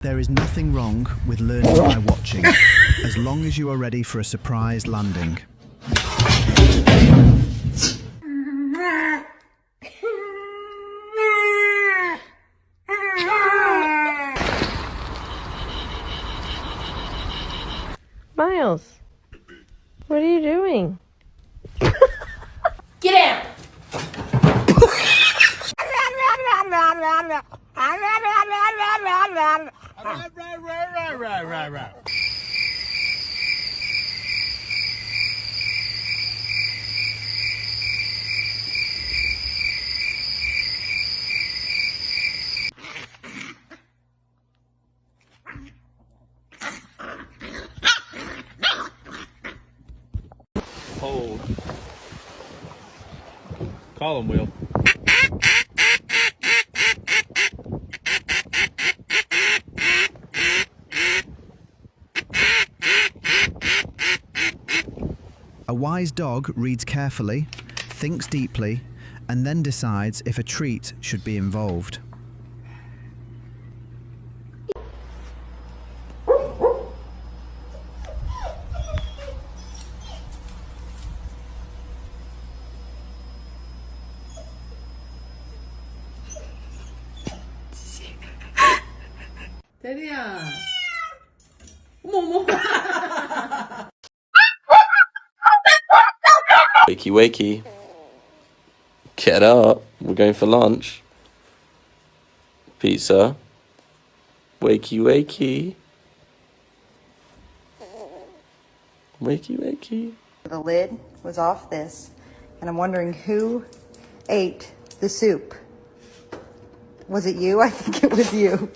There is nothing wrong with learning by watching, as long as you are ready for a surprise landing. Miles, what are you doing? Get out! Hold. Column wheel. A wise dog reads carefully, thinks deeply, and then decides if a treat should be involved. 대리야. 어머. Wakey, wakey. Get up. We're going for lunch. Pizza. Wakey, wakey. Wakey, wakey. The lid was off this, and I'm wondering who ate the soup. Was it you? I think it was you.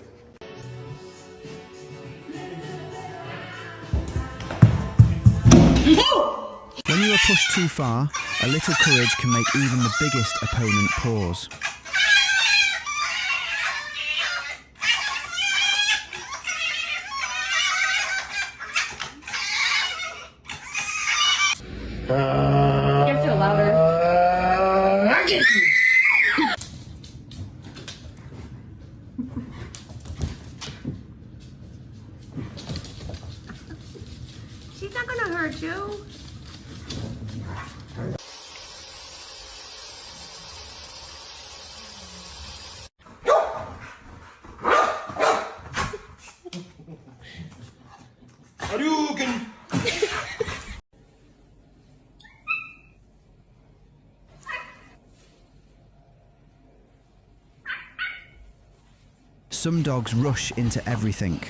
When you are pushed too far, a little courage can make even the biggest opponent pause. You have to go louder. She's not gonna hurt you. Some dogs rush into everything.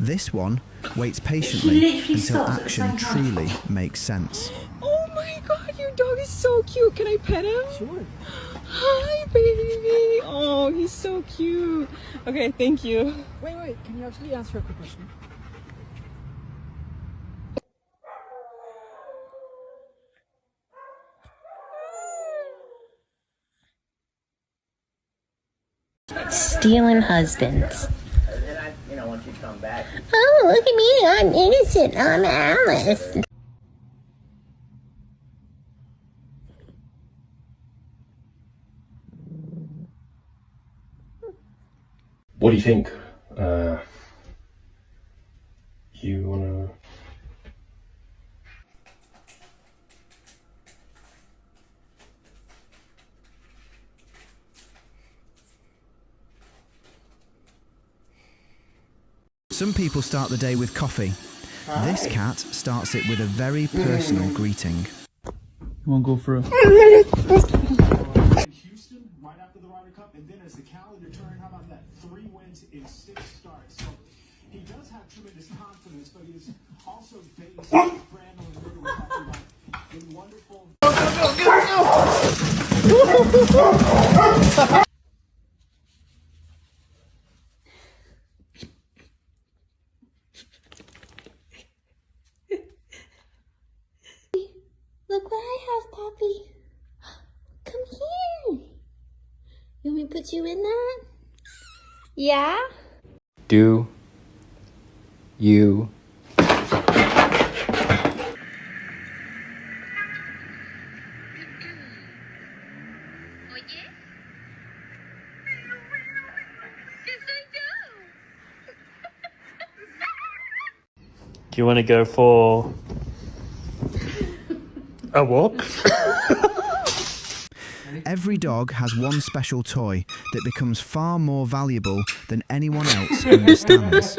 This one waits patiently until action truly makes sense. Oh my god, your dog is so cute. Can I pet him? Sure. Hi, baby. Oh, he's so cute. Okay, thank you. Wait. Can you actually answer a quick question? Stealing husbands. You know, once you come back. Oh, look at me. I'm innocent. I'm Alice. What do you think? You wanna... Some people start the day with coffee. This cat starts it with a very personal greeting. You wanna go for a... Houston, right after the Ryder Cup, and then as the calendar turned, how about that? 3 wins in 6 starts. So he does have tremendous confidence, but he's also based Brandon and Ritter were talking about a wonderful. Look what I have, Poppy. Come here. You want me to put you in that? Yeah? Do you Oye. ¿Qué soy yo? Do you want to go for a walk? Every dog has one special toy that becomes far more valuable than anyone else understands.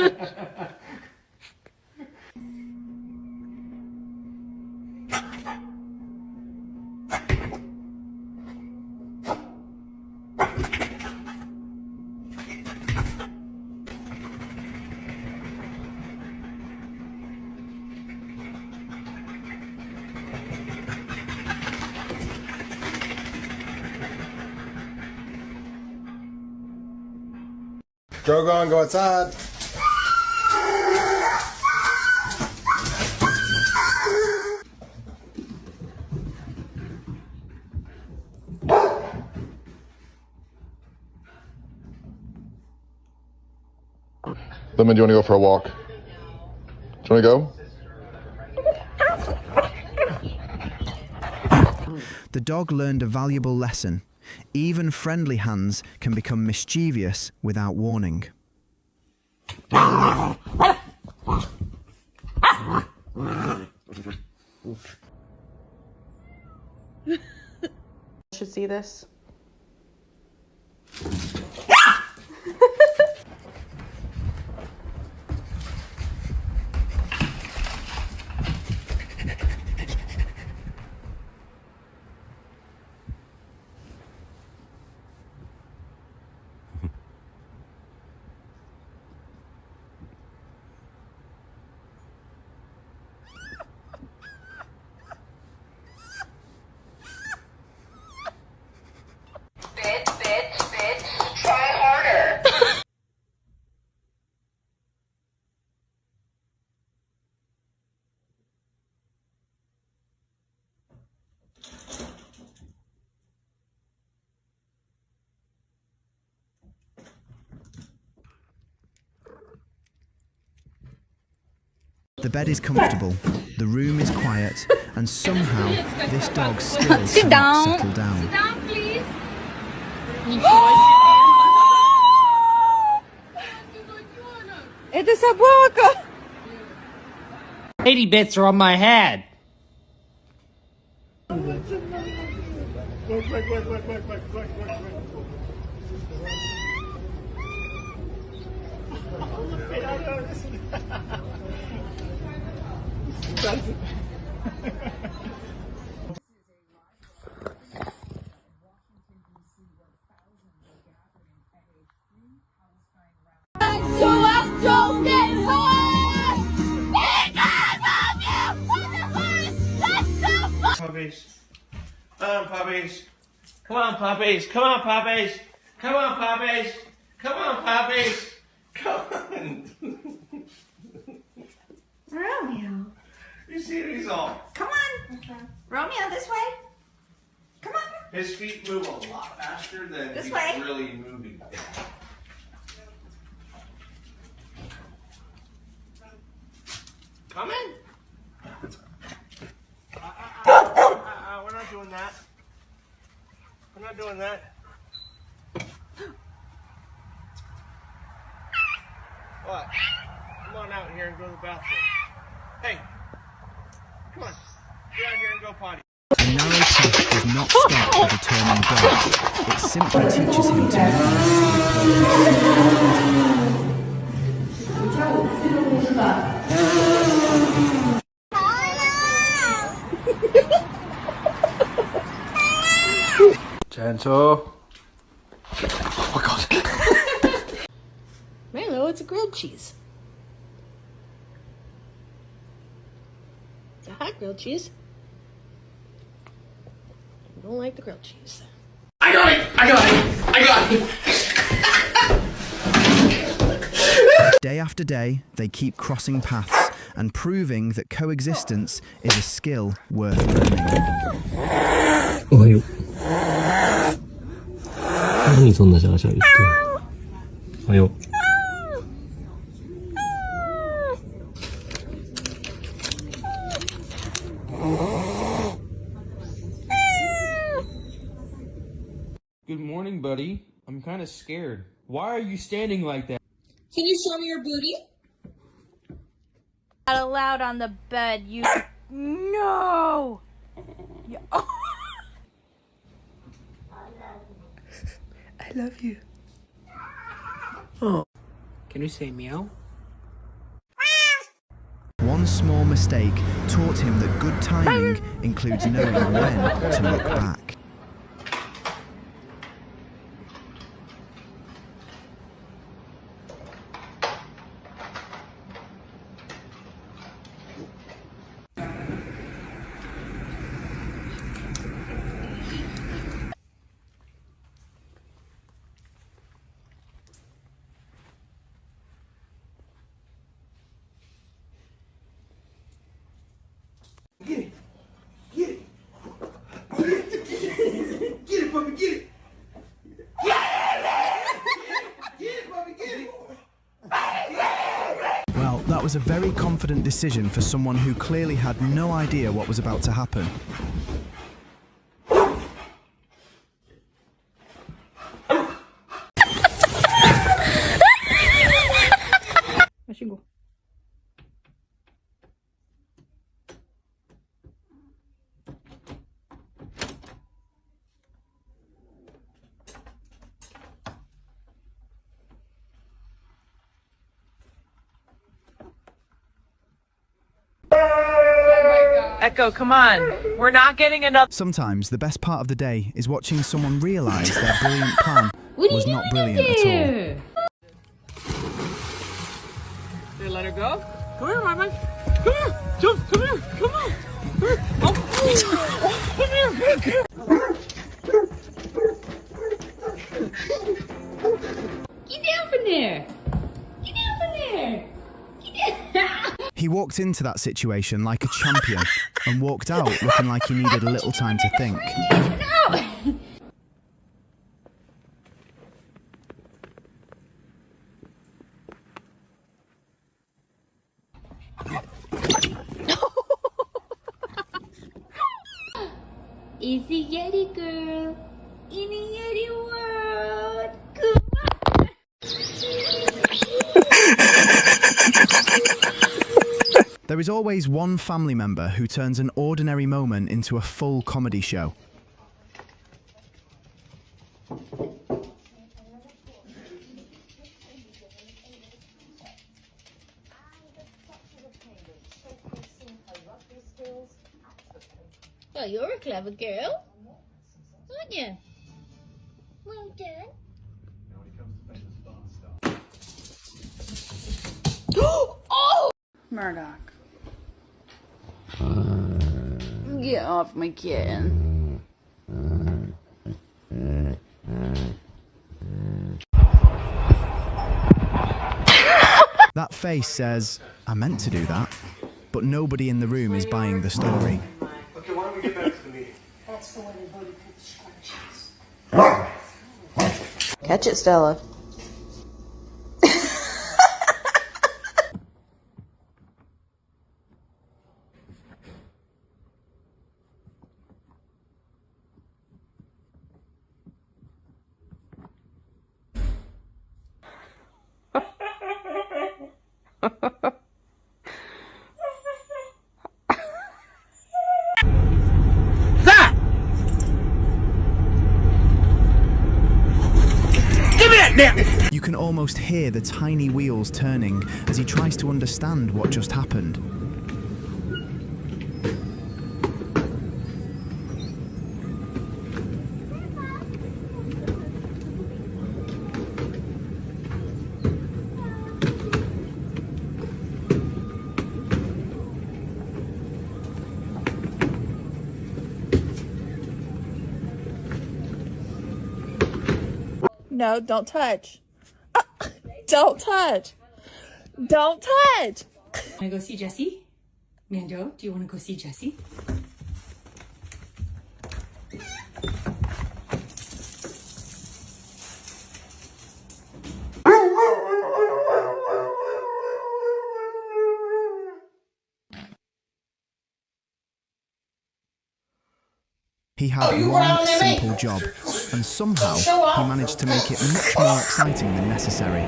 Drogon, go outside. Lemon, do you want to go for a walk? Do you want to go? The dog learned a valuable lesson. Even friendly hands can become mischievous without warning. Should see this. The bed is comfortable, the room is quiet, and somehow this dog still Sit cannot down. settle down. Sit down, please. Это собака! Lady bits are on my head. So I don't get hurt! That's so fun! Puppies. Come on, puppies. Come on, puppies. Come on, puppies. Come on, puppies. Come on, puppies. Come on. Romeo. You see he's all. Come on. Romeo, this way. Come on. His feet move a lot faster than This he's way. really moving. Come in. We're not doing that. We're not doing that. What? Come on out here and go to the bathroom. Hey, come on. Get out here and go potty. A narrow path does not stop a determined dog. It simply teaches him to Gentle. Oh my god. Milo, it's a grilled cheese. It's a hot grilled cheese. I don't like the grilled cheese. I got it! I got it! I got it! Day after day, they keep crossing paths and proving that coexistence is a skill worth learning. おはよう。何そんなシャーシャー言ってんの。おはよう。Good morning, buddy. I'm kind of scared. Why are you standing like that? Can you show me your booty? Not allowed on the bed, you. No! I love you. Oh. Can you say meow? One small mistake taught him that good timing includes knowing when to look back. Get it. Get it. Get it. Get it, puppy. Get it. Get it, puppy. Get it. Well, that was a very confident decision for someone who clearly had no idea what was about to happen. Echo, come on. We're not getting another. Sometimes the best part of the day is watching someone realise their brilliant plan was not brilliant at all. Did I let her go? Come here, my man. Come here. Jump. Come here. Come on. Come here. Get down from there! Get down from there! Get down! He walked into that situation like a champion and walked out looking like he needed a little time to think. No! Easy Yeti girl in a Yeti world. Come on. There is always one family member who turns an ordinary moment into a full comedy show. Well, you're a clever girl, aren't you? Well done. Oh! Murdoch. Get off my kitten. That face says, I meant to do that, but nobody in the room is buying the story. Okay, why don't we get back to the meeting? That's the one they voted for the scrunchies. Catch it, Stella. You can almost hear the tiny wheels turning as he tries to understand what just happened. No, don't touch. Don't touch. Don't touch. Want to go see Jessie? Mando, do you want to go see Jessie? He had one simple job, and somehow he managed to make it much more exciting than necessary.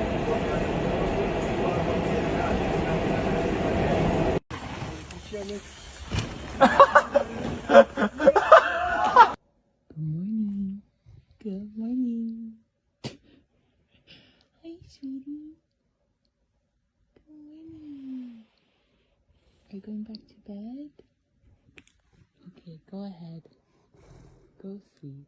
Okay, going back to bed. Okay, go ahead. Go sleep.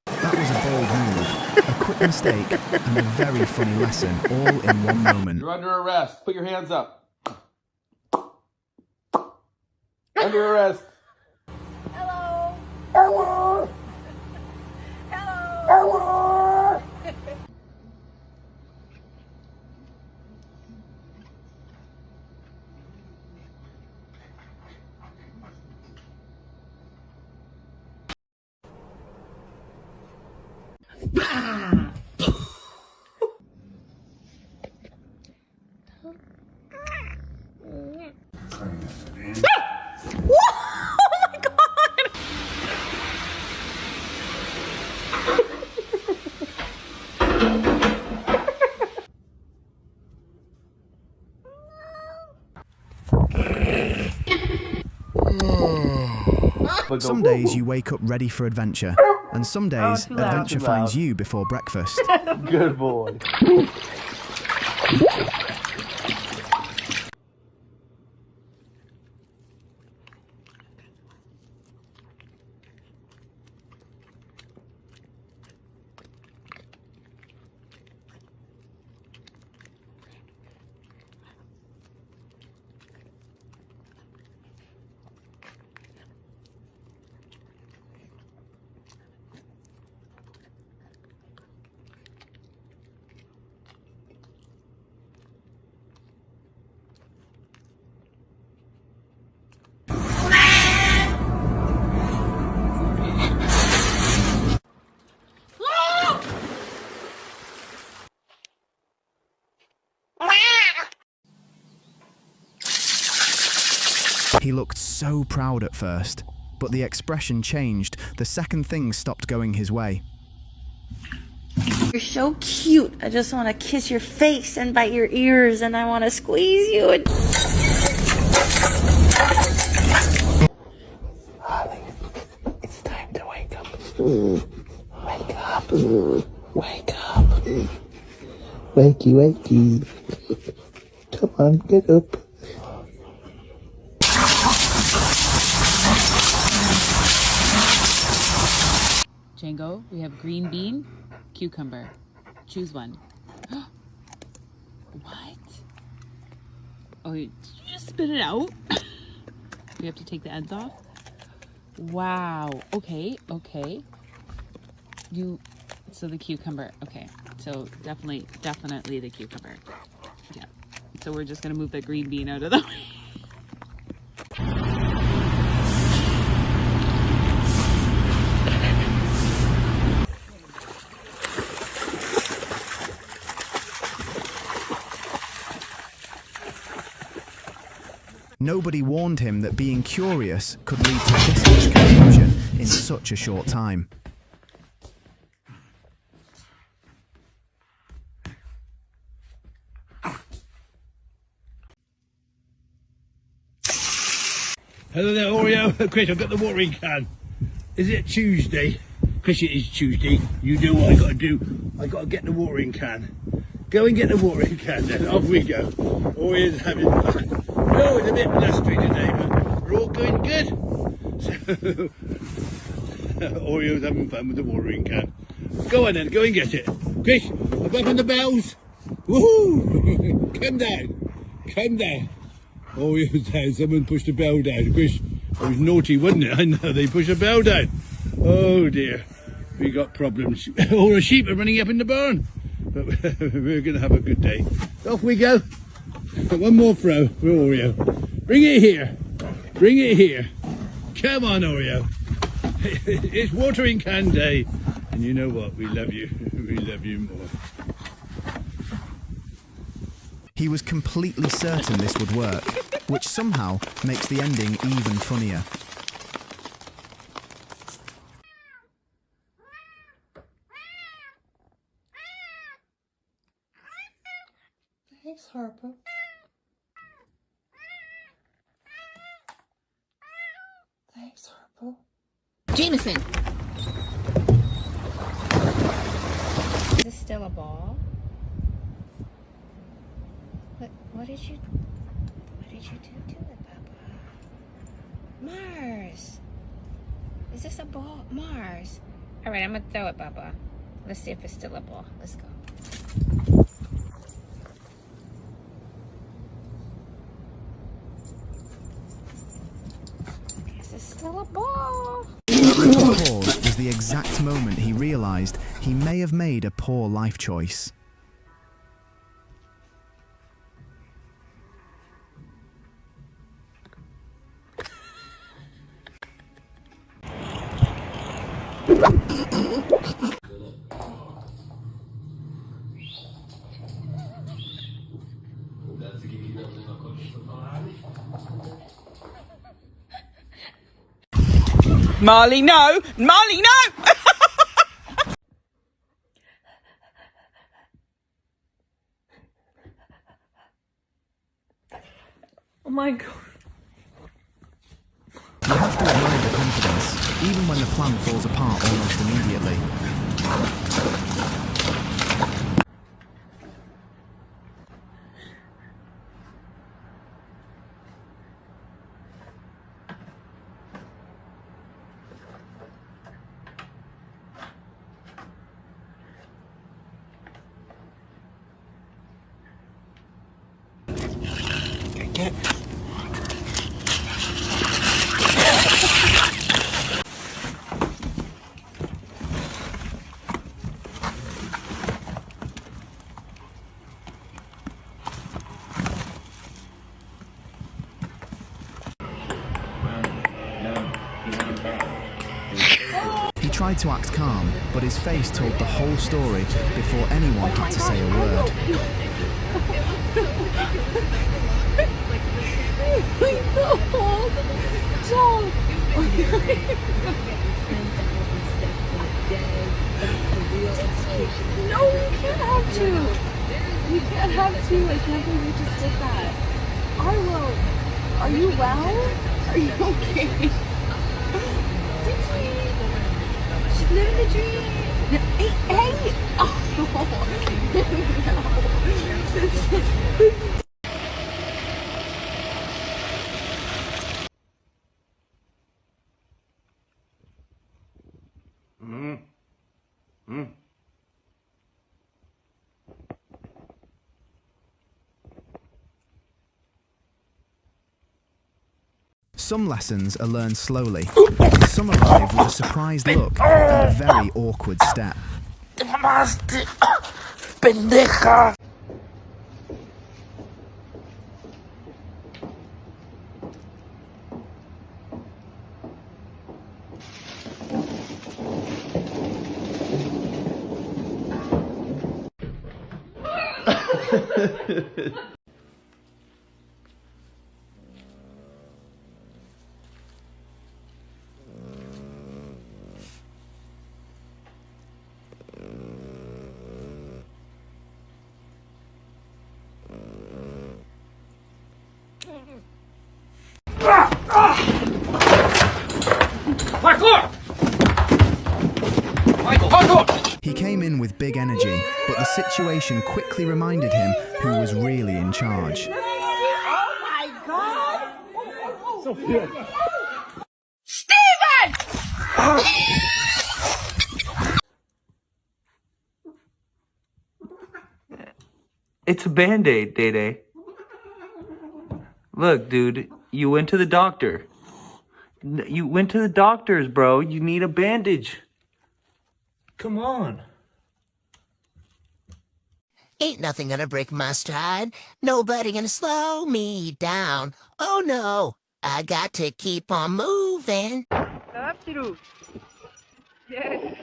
That was a bold move, a quick mistake, and a very funny lesson, all in one moment. You're under arrest. Put your hands up. Under arrest. Hello. Hello. Hello. Hello. Some days you wake up ready for adventure, and some days adventure finds you before breakfast. Good boy. He looked so proud at first, but the expression changed the second things stopped going his way. You're so cute. I just want to kiss your face and bite your ears, and I want to squeeze you. And... Holly, it's time to wake up. Wake up. Wake up. Wakey, wakey. Come on, get up. Django, we have green bean, cucumber. Choose one. What? Oh, did you just spit it out? We have to take the ends off? Wow. Okay, okay. So the cucumber. Okay. So definitely the cucumber. Yeah. So we're just gonna move the green bean out of the way. Nobody warned him that being curious could lead to this much confusion in such a short time. Hello there, Oreo. Chris, I've got the watering can. Is it Tuesday? Chris, it is Tuesday. You know what I got to do. I got to get the watering can. Go and get the watering can then. Off we go. Oreo's having fun. No, it's a bit blustery today, but we're all going good. So, Oreo's having fun with the watering can. Go on then, go and get it. Chris, I'm up on the bells. Woohoo! Come down. Come down. Oreo's down. Someone pushed the bell down. Chris, it was naughty, wasn't it? I know, they pushed the bell down. Oh dear. We got problems. All the sheep are running up in the barn. But we're going to have a good day. Off we go. One more throw for Oreo. Bring it here. Bring it here. Come on, Oreo. It's watering can day. And you know what? We love you. We love you more. He was completely certain this would work, which somehow makes the ending even funnier. Thanks, Harper. Thanks, Harper. Jameson. still a ball? What did you do to it, Bubba? Mars! Is this a ball? Mars! Alright, I'm gonna throw it, Bubba. Let's see if it's still a ball. Let's go. Guess it's still a ball. The pause was the exact moment he realised he may have made a poor life choice. Marley, no! Marley, no! Oh my god. You have to admire the confidence, even when the plan falls apart almost immediately. He tried to act calm, but his face told the whole story before anyone had to say a word. Like the whole dog. No, you can't have two. You can't have two. I can't believe you just did that. Arlo, are you well? Are you okay? She's living the dream. Hey! Oh, no. Some lessons are learned slowly, some arrive with a surprised look and a very awkward step. Pendeja! He came in with big energy, but the situation quickly reminded him who was really in charge. Oh my God! Sophia! Steven! It's a Band-Aid, Day-Day. Look, dude, you went to the doctor. You went to the doctors, bro. You need a bandage. Come on. Ain't nothing gonna break my stride. Nobody gonna slow me down. Oh no, I got to keep on moving. Yes.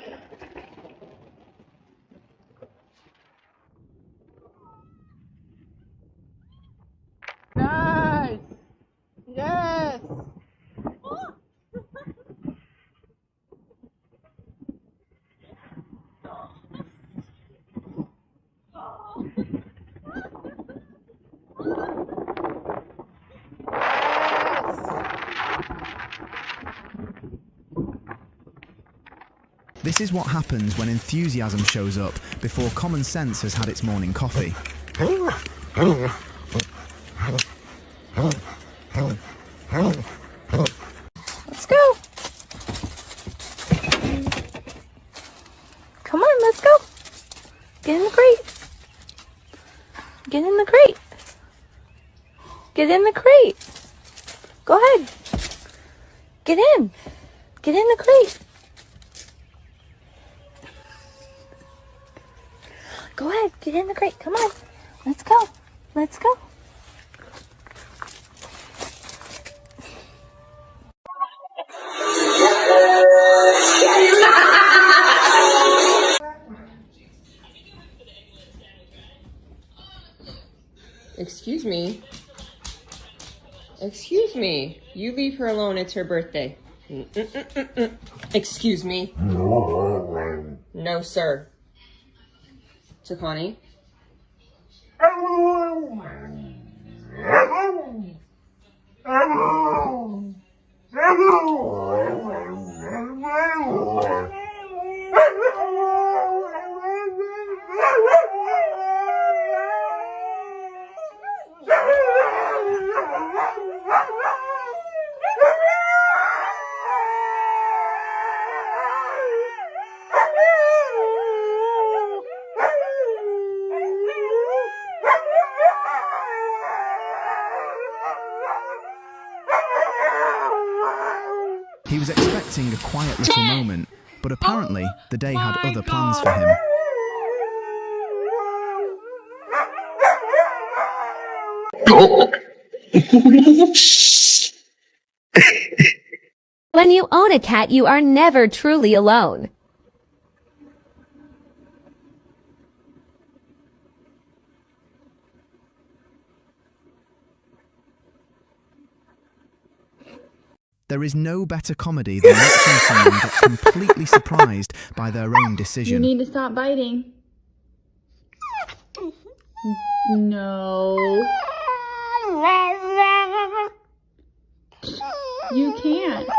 Nice. Yes. This is what happens when enthusiasm shows up before common sense has had its morning coffee. Let's go. Come on, let's go. Get in the crate. Get in the crate. Get in the crate. Go ahead. Get in. Get in the crate. Go ahead. Get in the crate. Come on. Let's go. Let's go. Excuse me. Excuse me. You leave her alone. It's her birthday. Excuse me. No, sir. To Connie. He was expecting a quiet little moment, but apparently the day had other plans for him. When you own a cat, you are never truly alone. There is no better comedy than watching someone get completely surprised by their own You decision. need to stop biting. No. You can't.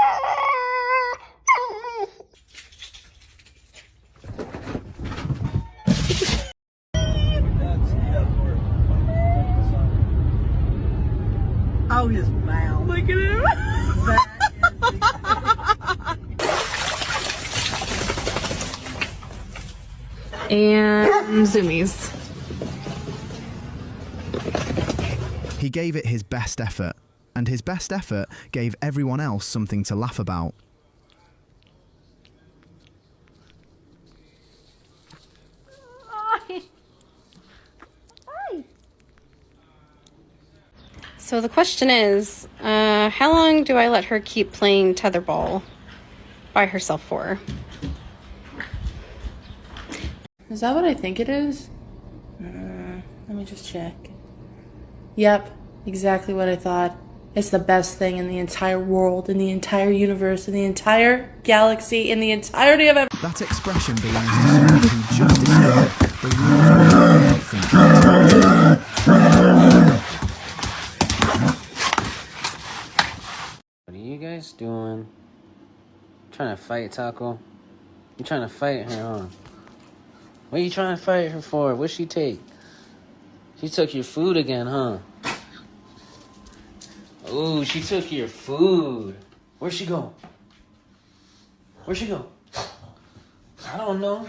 Oh, his mouth. Look at him. And zoomies. He gave it his best effort, and his best effort gave everyone else something to laugh about. So the question is, how long do I let her keep playing tetherball by herself for? Is that what I think it is? Let me just check. Yep, exactly what I thought. It's the best thing in the entire world, in the entire universe, in the entire galaxy, in the entirety of everything. That expression belongs to someone who just discovered the rules were different from expected. What are you guys doing? Trying to fight Taco? You trying to fight her, huh? What are you trying to fight her for? What'd she take? She took your food again, huh? Ooh, she took your food. Where'd she go? Where'd she go? I don't know.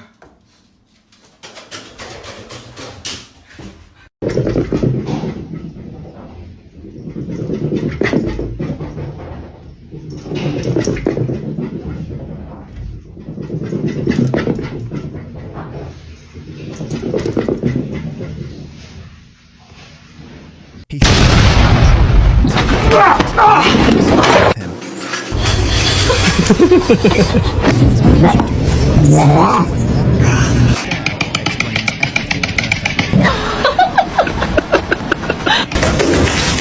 He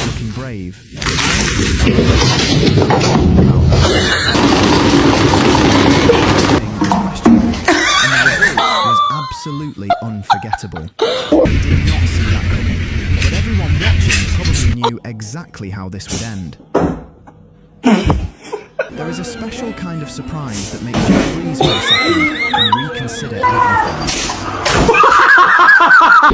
looking brave. Was absolutely unforgettable. He did not see that coming, but everyone watching probably knew exactly how this would end. There is a special kind of surprise that makes you freeze for a second consider everything.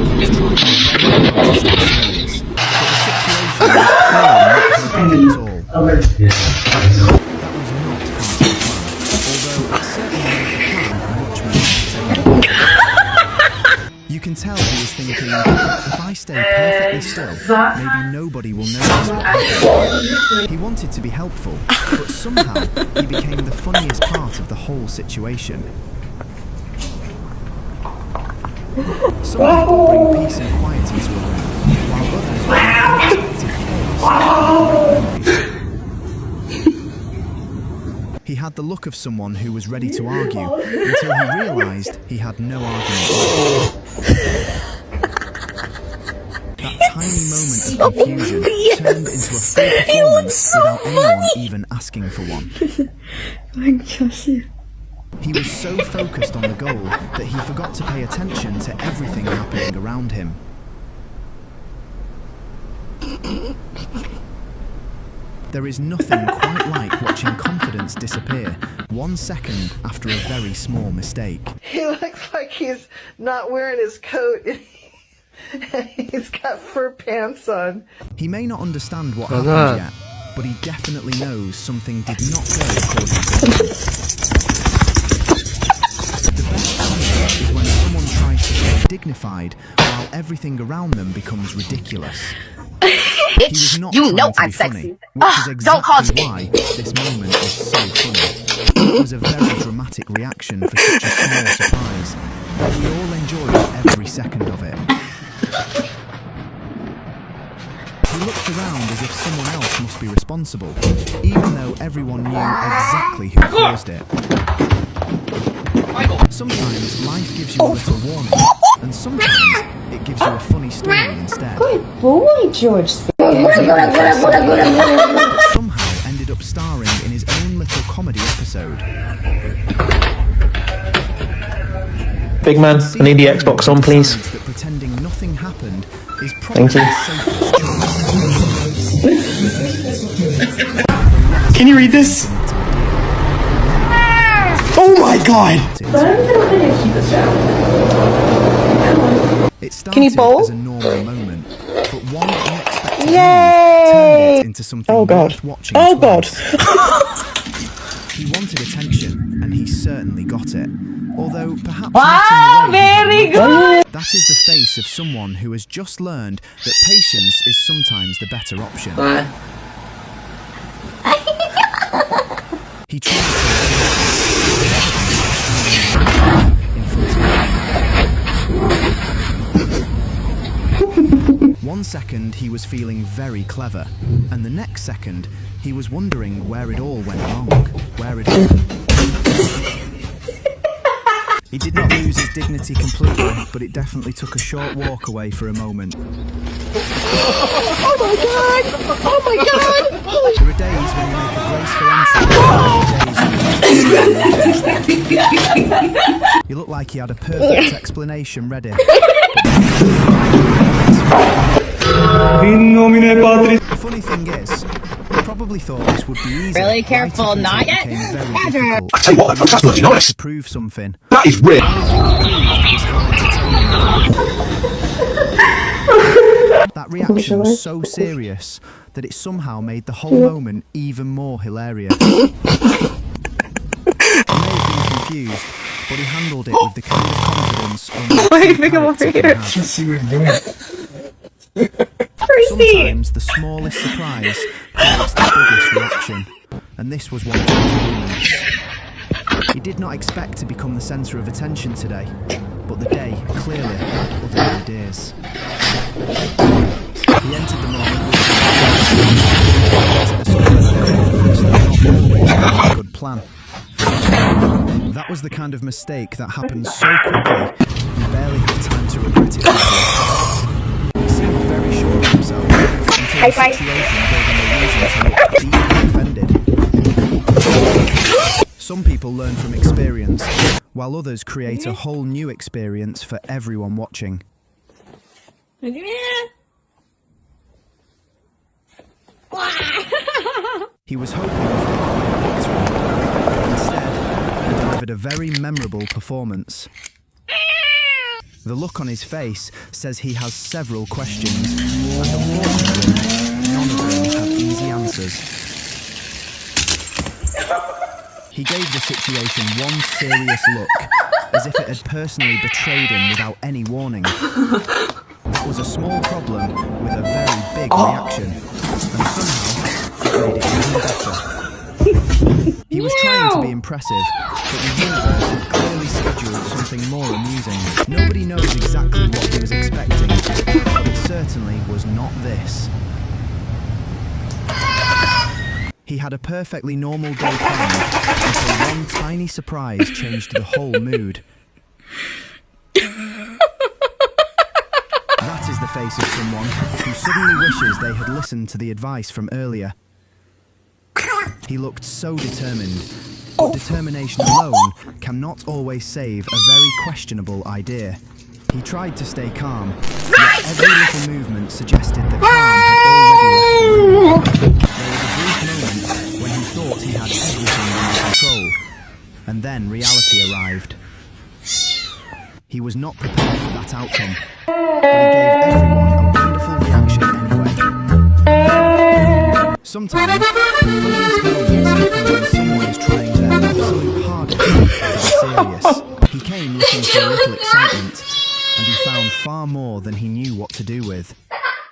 He was trying very hard to stay serious, but the situation was clearly not helping at all. That was not part of the plan, although it certainly made the plan much more entertaining. You can tell he was thinking, if I stay perfectly still, maybe nobody will notice what happened. He wanted to be helpful, but somehow he became the funniest part of the whole situation. Some people bring peace and quiet into a room, while others bring unexpected chaos and great memories. He had the look of someone who was ready to argue until he realised he had no argument left. That tiny moment of confusion turned into a full performance without anyone even asking for one. He was so focused on the goal that he forgot to pay attention to everything happening around him. There is nothing quite like watching confidence disappear 1 second after a very small mistake. He looks like he's not wearing his coat. He's got fur pants on. He may not understand what happened yet, but he definitely knows something did not go according to plan. The best comedy is when someone tries to stay dignified while everything around them becomes ridiculous. He was not trying to be funny, which is exactly why this moment is so funny. It was a very dramatic reaction for such a small surprise, but we all enjoyed every second of it. He looked around as if someone else must be responsible, even though everyone knew exactly who caused it. Sometimes life gives you a little warning, and sometimes it gives you a funny story instead. Good boy, George. But somehow ended up starring in his own little comedy episode. Big man, I need the Xbox on, please. That pretending nothing happened is probably Thank you. the safest choice. Can you read this? Oh my god! It started as a normal moment, but one unexpected move turned it into something worth watching twice. He wanted attention, and he certainly got it. Although perhaps not in the way very good. That is the face of someone who has just learned that patience is sometimes the better option. He tried in front of him. 1 second he was feeling very clever, and the next second he was wondering where it all went wrong. He did not lose his dignity completely, but it definitely took a short walk away for a moment. Oh my god! Oh my god! There are days when you make a graceful entrance. You look like he had a perfect explanation ready. The funny thing is, I probably thought this would be easy. Really careful, not yet. I tell you what, that's bloody nice. To prove something. That is real. That reaction was so serious that it somehow made the whole moment even more hilarious. He may have been confused, but he handled it with the kind of confidence only Sometimes the smallest surprise creates the biggest reaction, and this was one of those moments. He did not expect to become the centre of attention today, but the day clearly had other ideas. He entered the moment with a good plan. That was the kind of mistake that happens so quickly you barely have time to regret it. He seemed very sure of himself until the situation gave him a reason to look deeply offended. Some people learn from experience, while others create a whole new experience for everyone watching. He was hoping for a quiet victory, but instead he delivered delivered a very memorable performance. The look on his face says he has several questions, and unfortunately, none of them have easy answers. He gave the situation one serious look, as if it had personally betrayed him without any warning. That was a small problem with a very big reaction, and somehow it made it even better. He was trying to be impressive, but the universe had clearly scheduled something more amusing. Nobody knows exactly what he was expecting, but it certainly was not this. He had a perfectly normal day planned until one tiny surprise changed the whole mood. That is the face of someone who suddenly wishes they had listened to the advice from earlier. He looked so determined, but determination alone cannot always save a very questionable idea. He tried to stay calm, yet every little movement suggested that calm had already left the room. There was a brief moment when he thought he had everything under control, and then reality arrived. He was not prepared for that outcome, but he gave everyone a wonderful reaction anyway. Sometimes, the funniest moments happen when someone is trying their absolute hardest to be serious. He came looking for a little excitement, and he found far more than he knew what to do with.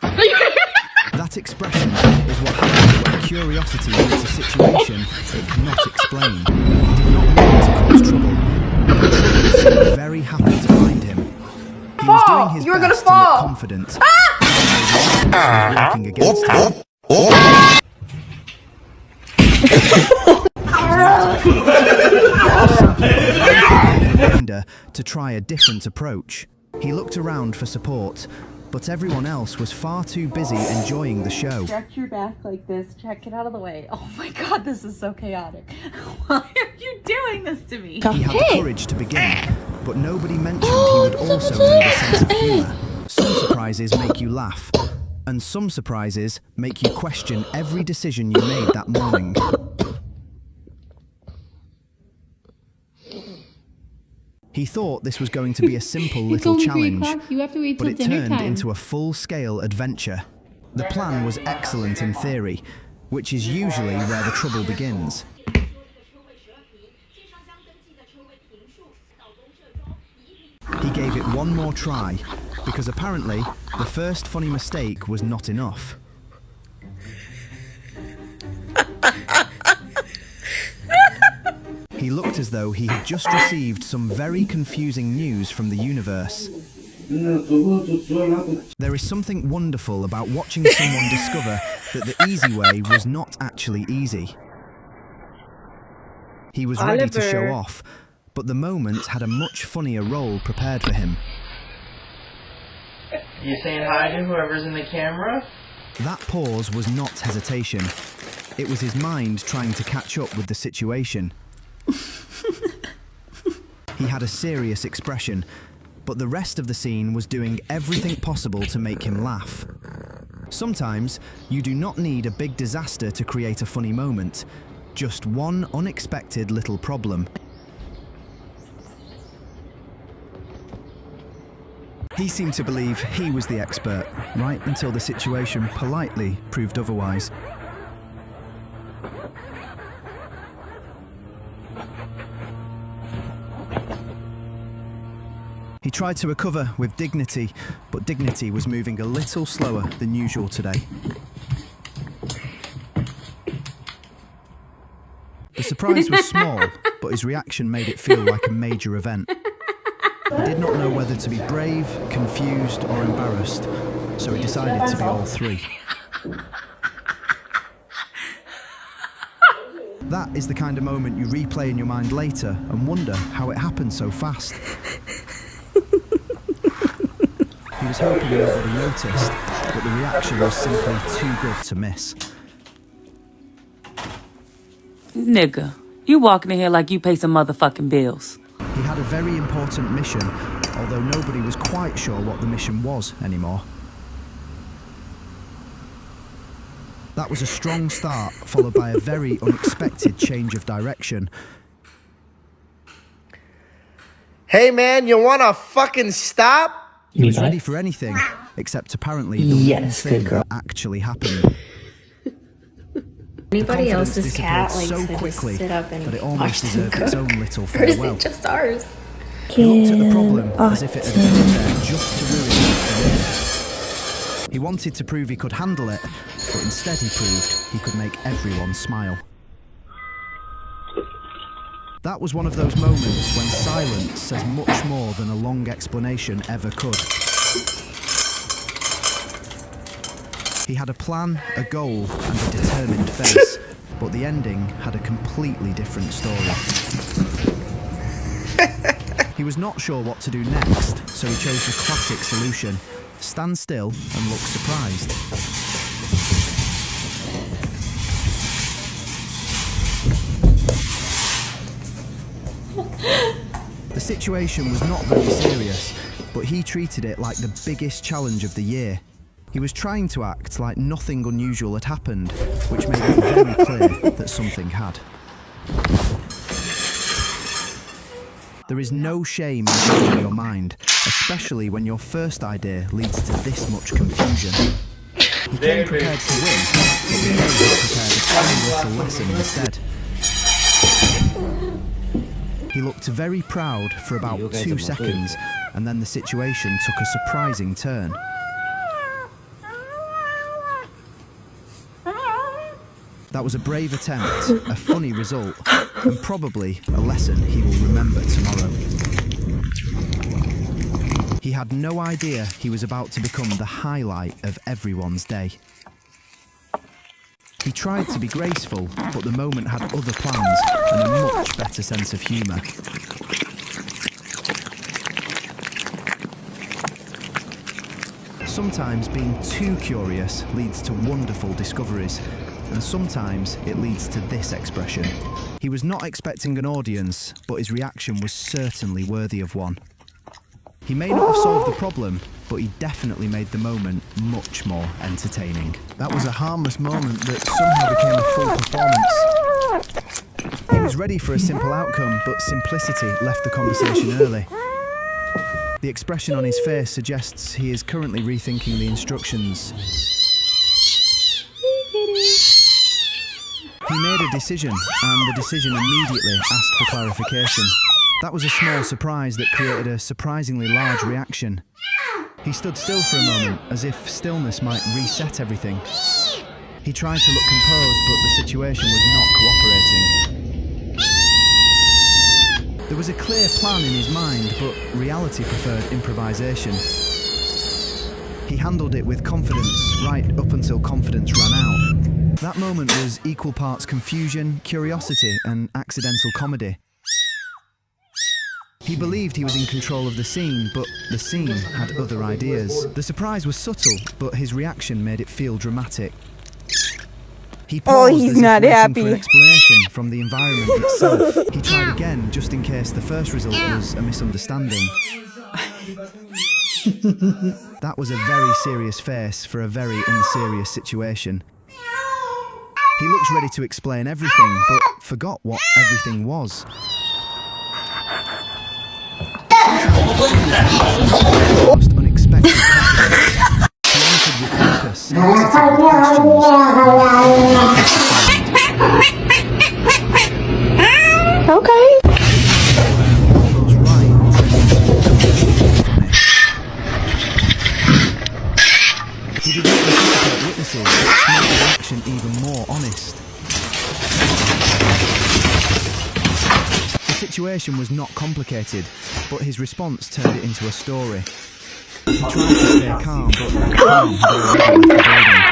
That expression is what happens when curiosity meets a situation it cannot explain. He did not want to cause trouble, but the trouble seemed very happy to find him. He was doing his best to look confident, even though the was working against him. Reminder to try a different approach. He looked around for support, but everyone else was far too busy enjoying the show. Stretch your back like this. Check it out of the way. Oh my god, this is so chaotic. Why are you doing this to me? He had the courage to begin, but nobody mentioned he would also need a sense of humour. Some surprises make you laugh, and some surprises make you question every decision you made that morning. He thought this was going to be a simple little challenge, but it turned into a full-scale adventure. The plan was excellent in theory, which is usually where the trouble begins. He gave it one more try, because apparently the first funny mistake was not enough. He looked as though he had just received some very confusing news from the universe. There is something wonderful about watching someone discover that the easy way was not actually easy. He was ready to show off, but the moment had a much funnier role prepared for him. You saying hi to whoever's in the camera? That pause was not hesitation. It was his mind trying to catch up with the situation. He had a serious expression, but the rest of the scene was doing everything possible to make him laugh. Sometimes, you do not need a big disaster to create a funny moment, just one unexpected little problem. He seemed to believe he was the expert, right until the situation politely proved otherwise. He tried to recover with dignity, but dignity was moving a little slower than usual today. The surprise was small, but his reaction made it feel like a major event. He did not know whether to be brave, confused, or embarrassed, so he decided to be all three. That is the kind of moment you replay in your mind later and wonder how it happened so fast. He was hoping nobody noticed, but the reaction was simply too good to miss. Nigga, you walking in here like you pay some motherfucking bills. He had a very important mission, although nobody was quite sure what the mission was anymore. That was a strong start, followed by a very unexpected change of direction. Hey man, you wanna fucking stop? He was ready for anything, except apparently the one thing that actually happened. Anybody else's disappeared cat likes so to quickly just sit up and that it watch almost them deserved cook? its own little Or is farewell. it just ours? He looked at the problem as if it had been there just to ruin it. He wanted to prove he could handle it, but instead he proved he could make everyone smile. That was one of those moments when silence says much more than a long explanation ever could. He had a plan, a goal, and a determined face, but the ending had a completely different story. He was not sure what to do next, so he chose the classic solution: stand still and look surprised. The situation was not very serious, but he treated it like the biggest challenge of the year. He was trying to act like nothing unusual had happened, which made it very clear that something had. There is no shame in changing your mind, especially when your first idea leads to this much confusion. He came prepared to win, but the game had prepared a funny little lesson instead. He looked very proud for about 2 seconds, and then the situation took a surprising turn. That was a brave attempt, a funny result, and probably a lesson he will remember tomorrow. He had no idea he was about to become the highlight of everyone's day. He tried to be graceful, but the moment had other plans and a much better sense of humour. Sometimes being too curious leads to wonderful discoveries, and sometimes it leads to this expression. He was not expecting an audience, but his reaction was certainly worthy of one. He may not have solved the problem, but he definitely made the moment much more entertaining. That was a harmless moment that somehow became a full performance. He was ready for a simple outcome, but simplicity left the conversation early. The expression on his face suggests he is currently rethinking the instructions. He made a decision, and the decision immediately asked for clarification. That was a small surprise that created a surprisingly large reaction. He stood still for a moment, as if stillness might reset everything. He tried to look composed, but the situation was not cooperating. There was a clear plan in his mind, but reality preferred improvisation. He handled it with confidence, right up until confidence ran out. That moment was equal parts confusion, curiosity, and accidental comedy. He believed he was in control of the scene, but the scene had other ideas. The surprise was subtle, but his reaction made it feel dramatic. He paused he's as if not waiting happy. for an explanation from the environment itself. He tried again, just in case the first result was a misunderstanding. That was a very serious face for a very unserious situation. He looked ready to explain everything, but forgot what everything was. Most unexpected confidence. He answered with purpose, exited with questions. Okay. Those right he did not anticipate witnesses, which made the action even more honest. The situation was not complicated, but his response turned it into a story. He tried to stay calm, but calm had already left the building.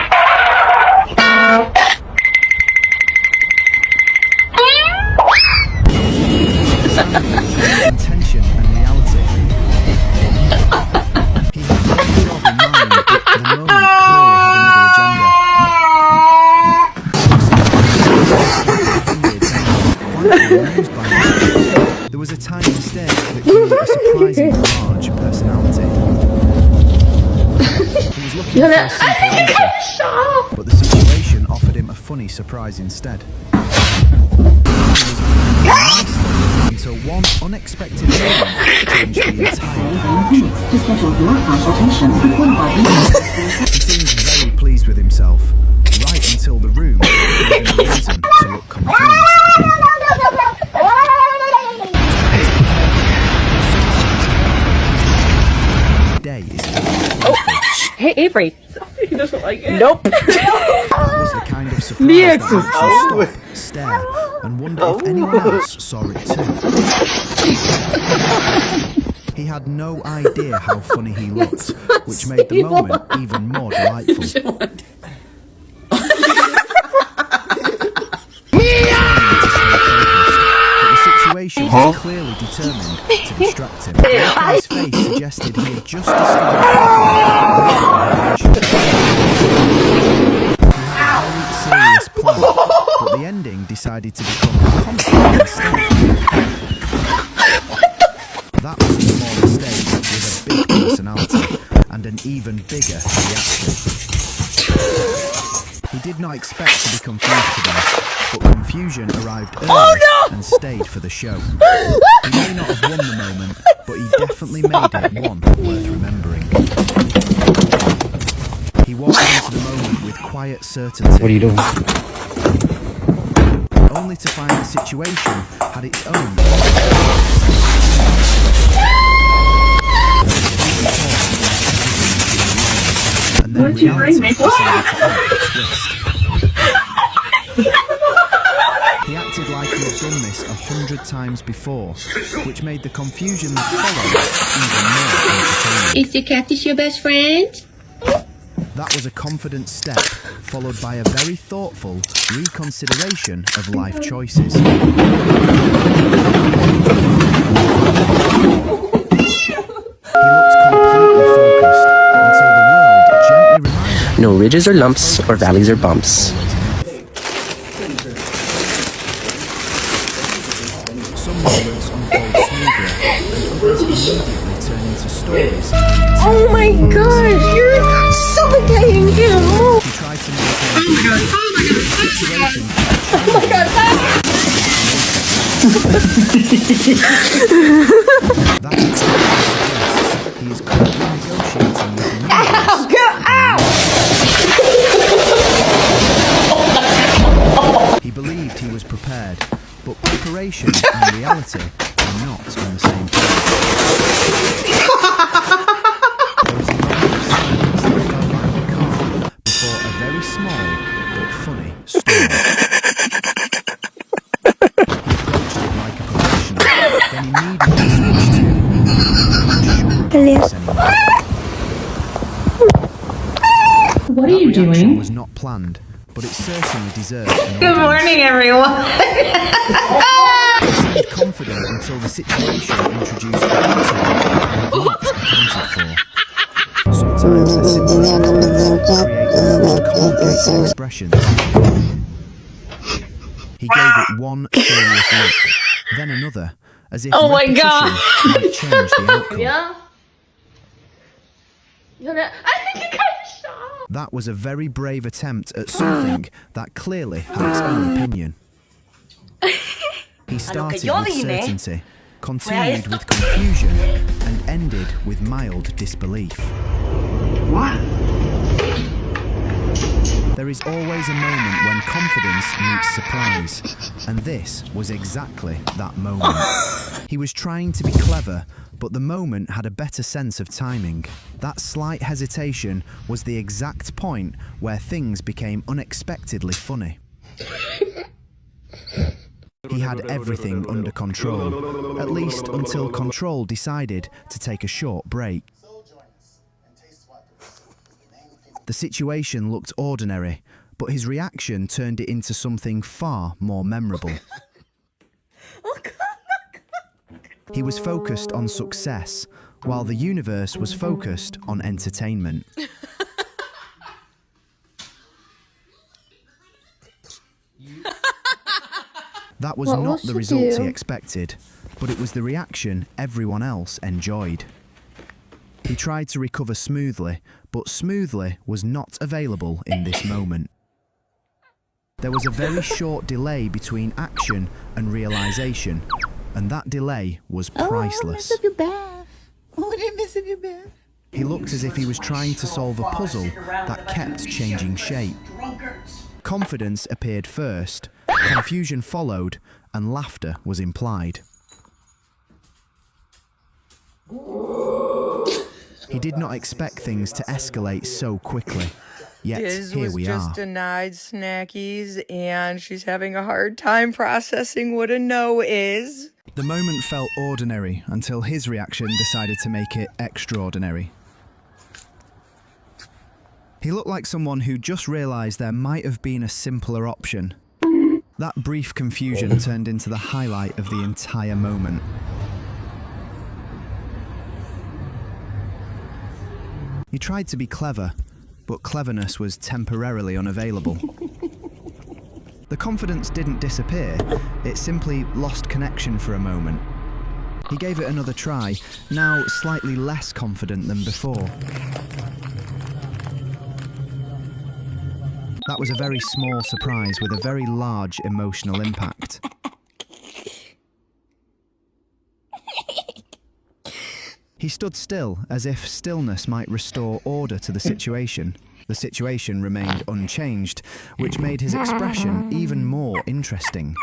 Intention and reality. He had one job in mind, but the moment clearly had another agenda. Quietly amused by himself, there was a tiny mistake that grew a surprisingly large personality. He was looking for a simple answer, but the situation offered him a funny surprise instead. He was nicely until one unexpected moment changed the entire direction. He seemed very pleased with himself, right until the room gave him a reason to look confused. Day is Hey, Avery. He doesn't like it. Nope. That was the kind of surprise that makes you stop, stare, and wonder if anyone else saw it too. He had no idea how funny he looked, which made the moment even more delightful. Situation was clearly determined to distract him. The look on his face suggested he had just discovered a very serious plan, but the ending decided to become a comedy instead. That was a smaller stage with a big personality and an even bigger reaction. He did not expect to be confused today, but confusion arrived early and stayed for the show. He may not have won the moment, but he definitely made it one worth remembering. He walked into the moment with quiet certainty. What are you doing? Only to find the situation had its own. And then reality decided to add a twist. He acted like he had done this 100 times before, which made the confusion that followed even more entertaining. Is the cactus your best friend? That was a confident step, followed by a very thoughtful reconsideration of life choices. He looked completely focused until the world gently reminded him. No ridges or lumps or valleys or bumps. Some moments unfold smoothly, and others immediately turn into stories. Oh my gosh, you're suffocating him. He tried to maintain situation. Oh my god. That experience suggests he is currently negotiating with the universe. He believed he was prepared, but preparation and reality are not on the same page. There was a moment of silence that felt like the calm before a very small but funny storm. He approached it like a professional, then immediately switched to "I'm not sure about this anymore." What are you That reaction doing? was not planned, but it certainly deserved an Good morning, everyone. He seemed confident until the situation introduced a detail he had not accounted for. Sometimes the simplest moments create the most complicated expressions. He gave it one serious look, then another, as if Oh my repetition God. might change the outcome. Yeah. I think you got shot. That was a very brave attempt at something that clearly had its own opinion. He started with certainty, continued with confusion, and ended with mild disbelief. What? There is always a moment when confidence meets surprise, and this was exactly that moment. He was trying to be clever, but the moment had a better sense of timing. That slight hesitation was the exact point where things became unexpectedly funny. He had everything under control, at least until control decided to take a short break. The situation looked ordinary, but his reaction turned it into something far more memorable. He was focused on success, while the universe was focused on entertainment. That was What will not the she result do? he expected, but it was the reaction everyone else enjoyed. He tried to recover smoothly, but smoothly was not available in this moment. There was a very short delay between action and realization, and that delay was priceless. He looked as if he was trying to solve a puzzle that kept changing shape. Confidence appeared first, confusion followed, and laughter was implied. He did not expect things to escalate so quickly. Yet, here we are. Just denied snackies, and she's having a hard time processing what a no is. The moment felt ordinary until his reaction decided to make it extraordinary. He looked like someone who just realised there might have been a simpler option. That brief confusion turned into the highlight of the entire moment. He tried to be clever, but cleverness was temporarily unavailable. The confidence didn't disappear, it simply lost connection for a moment. He gave it another try, now slightly less confident than before. That was a very small surprise with a very large emotional impact. He stood still, as if stillness might restore order to the situation. The situation remained unchanged, which made his expression even more interesting.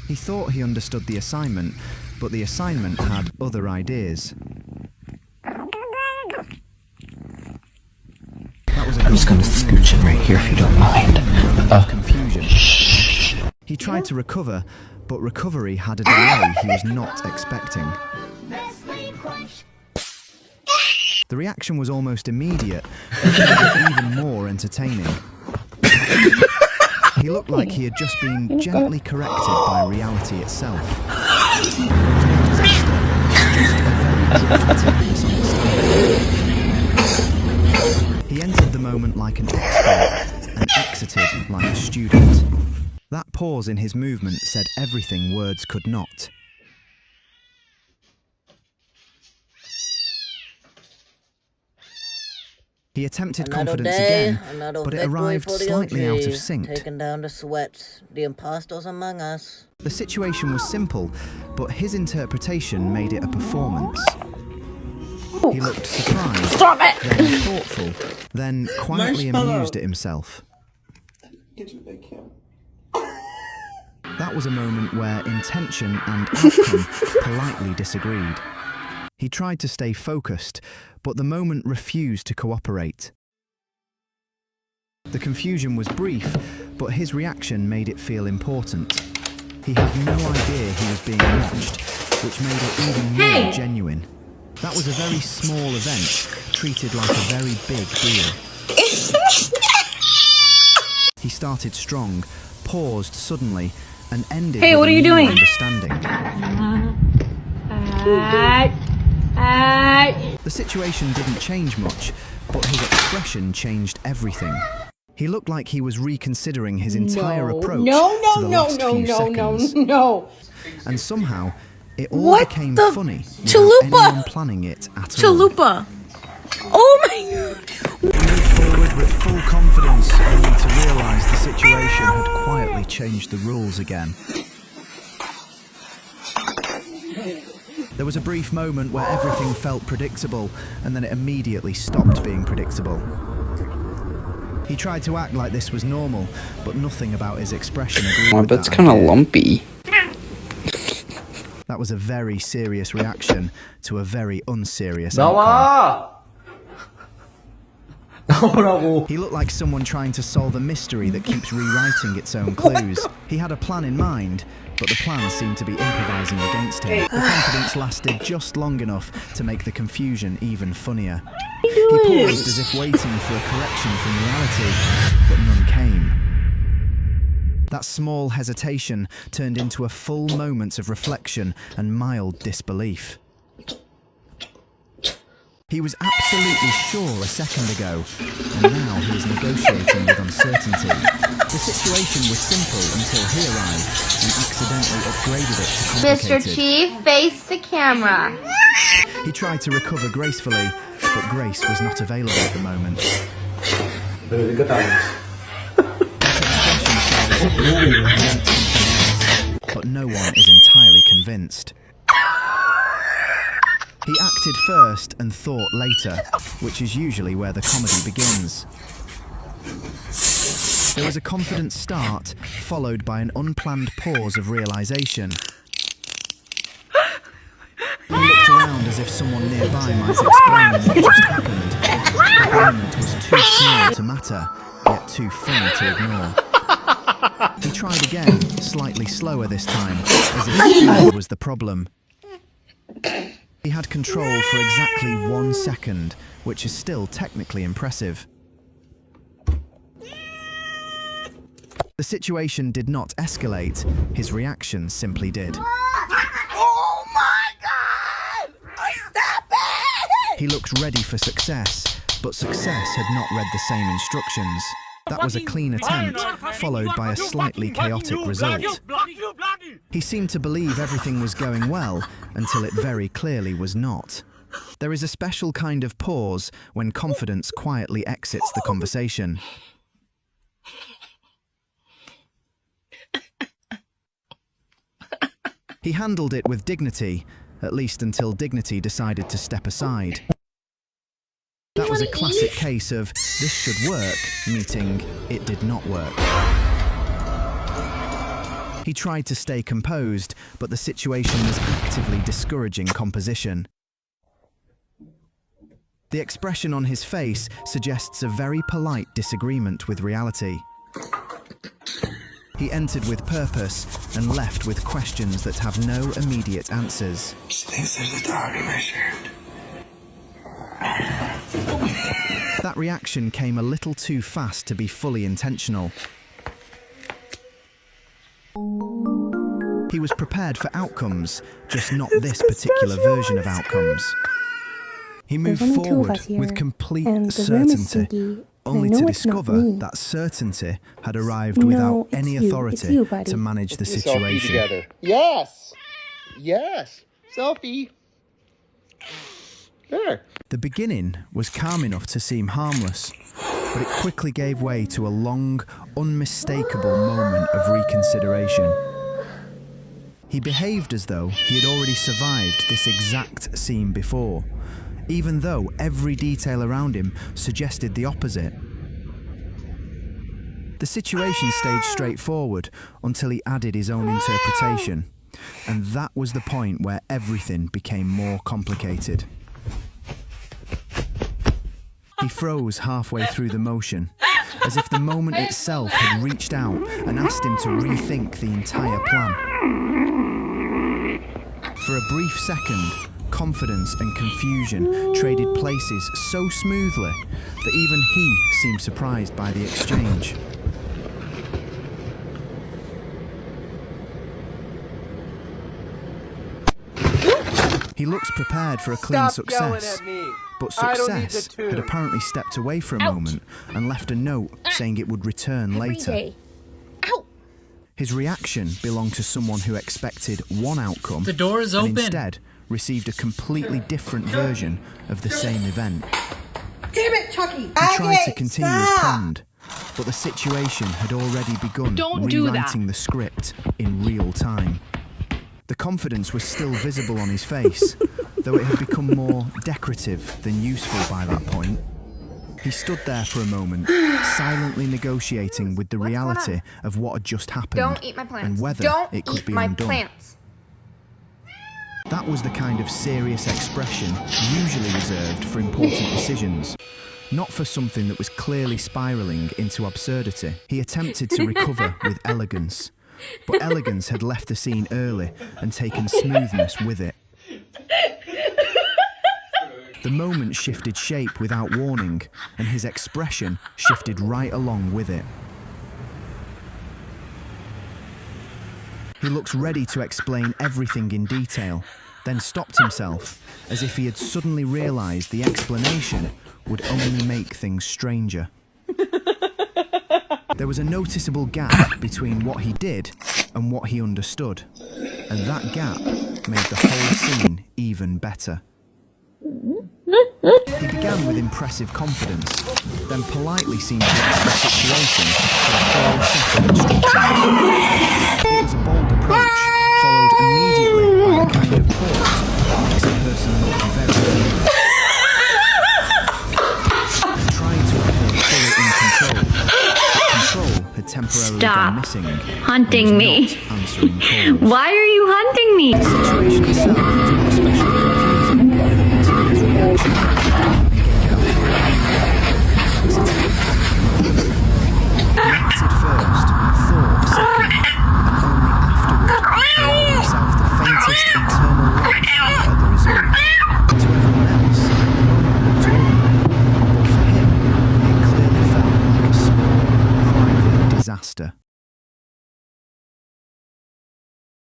He thought he understood the assignment, but the assignment had other ideas. I'm just going to scooch in right here if you don't mind. Confusion. He tried to recover, but recovery had a delay he was not expecting. The reaction was almost immediate, which made it even more entertaining. He looked like he had just been gently corrected by reality itself. There was no disaster, just a very dramatic misunderstanding. He entered the moment like an expert and exited like a student. That pause in his movement said everything words could not. He attempted confidence again, but it arrived slightly out of sync. Taken down the sweats, the impostors among us. The situation was simple, but his interpretation made it a performance. He looked surprised, then thoughtful, then quietly amused at himself. That was a moment where intention and outcome politely disagreed. He tried to stay focused, but the moment refused to cooperate. The confusion was brief, but his reaction made it feel important. He had no idea he was being watched, which made it even more genuine. That was a very small event, treated like a very big deal. He started strong, paused suddenly, and ended with what are you doing? understanding. The situation didn't change much, but his expression changed everything. He looked like he was reconsidering his entire approach to the last few seconds. And somehow, it all became funny without anyone planning it at all. Chalupa! Oh my god! He moved forward with full confidence, only to realise the situation had quietly changed the rules again. There was a brief moment where everything felt predictable, and then it immediately stopped being predictable. He tried to act like this was normal, but nothing about his expression agreed with That's that kind of idea. lumpy. That was a very serious reaction to a very unserious outcome. He looked like someone trying to solve a mystery that keeps rewriting its own clues. He had a plan in mind, but the plan seemed to be improvising against him. The confidence lasted just long enough to make the confusion even funnier. He paused as if waiting for a correction from reality, but none came. That small hesitation turned into a full moment of reflection and mild disbelief. He was absolutely sure a second ago, and now he is negotiating with uncertainty. The situation was simple until he arrived and accidentally upgraded it to complicated. Mr. Chief, face the camera. He tried to recover gracefully, but grace was not available at the moment. but no one is entirely convinced. He acted first and thought later, which is usually where the comedy begins. There was a confident start, followed by an unplanned pause of realisation. He looked around as if someone nearby might explain what just happened. The moment was too small to matter, yet too funny to ignore. He tried again, slightly slower this time, as if speed was the problem. He had control for exactly 1 second, which is still technically impressive. The situation did not escalate, his reaction simply did. Oh my God! Stop it! He looked ready for success, but success had not read the same instructions. That was a clean attempt, followed by a slightly chaotic result. He seemed to believe everything was going well, until it very clearly was not. There is a special kind of pause when confidence quietly exits the conversation. He handled it with dignity, at least until dignity decided to step aside. That was a classic case of "this should work" meeting "it did not work." He tried to stay composed, but the situation was actively discouraging composition. The expression on his face suggests a very polite disagreement with reality. He entered with purpose and left with questions that have no immediate answers. She thinks there's a dog in my shirt. That reaction came a little too fast to be fully intentional. He was prepared for outcomes, just not this particular version of outcomes. He moved forward with complete certainty, only to discover that certainty had arrived without any authority to manage the situation. Yes! Yes! Selfie! Sure. The beginning was calm enough to seem harmless, but it quickly gave way to a long, unmistakable moment of reconsideration. He behaved as though he had already survived this exact scene before, even though every detail around him suggested the opposite. The situation stayed straightforward until he added his own interpretation, and that was the point where everything became more complicated. He froze halfway through the motion, as if the moment itself had reached out and asked him to rethink the entire plan. For a brief second, confidence and confusion traded places so smoothly that even he seemed surprised by the exchange. He looks prepared for a clean success, but success had apparently stepped away for a moment and left a note saying it would return later. His reaction belonged to someone who expected one outcome The door is open. and instead received a completely different version of the same event. Damn it, Chucky! He tried to continue as planned, but the situation had already begun rewriting the script in real time. The confidence was still visible on his face, though it had become more decorative than useful by that point. He stood there for a moment, silently negotiating with the reality of what had just happened Don't eat my plants. and whether Don't it could eat be my undone. plants. That was the kind of serious expression usually reserved for important decisions, not for something that was clearly spiralling into absurdity. He attempted to recover with elegance, but elegance had left the scene early and taken smoothness with it. The moment shifted shape without warning, and his expression shifted right along with it. He looked ready to explain everything in detail, then stopped himself, as if he had suddenly realised the explanation would only make things stranger. There was a noticeable gap between what he did and what he understood, and that gap made the whole scene even better. He began with impressive confidence, then politely seemed to ask the situation for a clear set of instructions. It was a bold approach, followed immediately by a kind of pause that makes a person look very nervous. He tried to appear fully in control, but control had temporarily gone missing. Hunting me. Answering calls. Why are you hunting me?